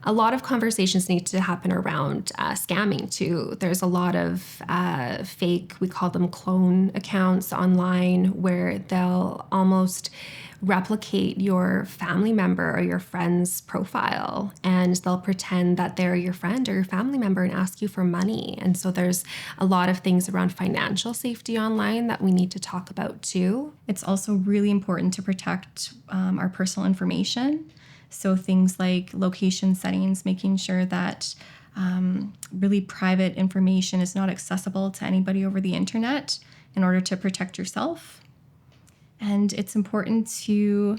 A lot of conversations need to happen around scamming too. There's a lot of fake, we call them clone accounts online, where they'll almost replicate your family member or your friend's profile, and they'll pretend that they're your friend or your family member and ask you for money. And so there's a lot of things around financial safety online that we need to talk about too. It's also really important to protect our personal information. So things like location settings, making sure that really private information is not accessible to anybody over the internet in order to protect yourself. And it's important to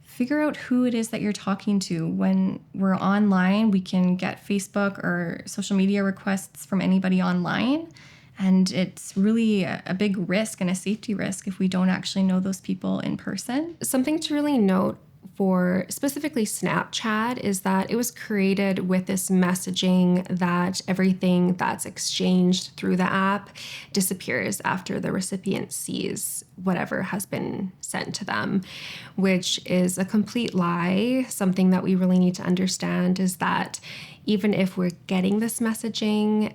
figure out who it is that you're talking to. When we're online, we can get Facebook or social media requests from anybody online. And it's really a big risk and a safety risk if we don't actually know those people in person. Something to really note for specifically Snapchat is that it was created with this messaging that everything that's exchanged through the app disappears after the recipient sees whatever has been sent to them, which is a complete lie. Something that we really need to understand is that even if we're getting this messaging,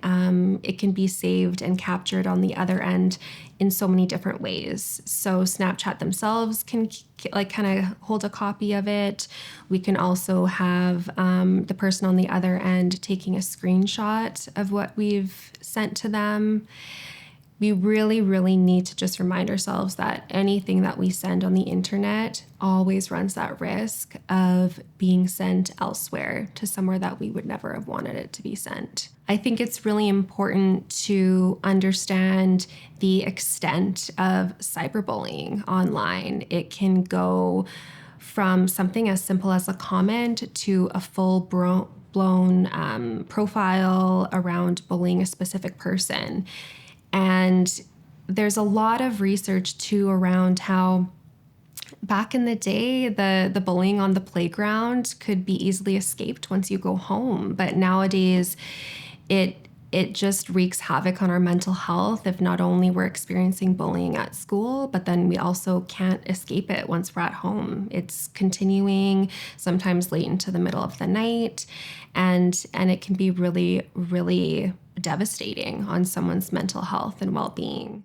it can be saved and captured on the other end in so many different ways. So Snapchat themselves can kind of hold a copy of it. We can also have the person on the other end taking a screenshot of what we've sent to them. We really, really need to just remind ourselves that anything that we send on the internet always runs that risk of being sent elsewhere to somewhere that we would never have wanted it to be sent. I think it's really important to understand the extent of cyberbullying online. It can go from something as simple as a comment to a full-blown profile around bullying a specific person. And there's a lot of research too around how back in the day, the bullying on the playground could be easily escaped once you go home. But nowadays, it just wreaks havoc on our mental health if not only we're experiencing bullying at school, but then we also can't escape it once we're at home. It's continuing, sometimes late into the middle of the night, and it can be really, really devastating on someone's mental health and well-being.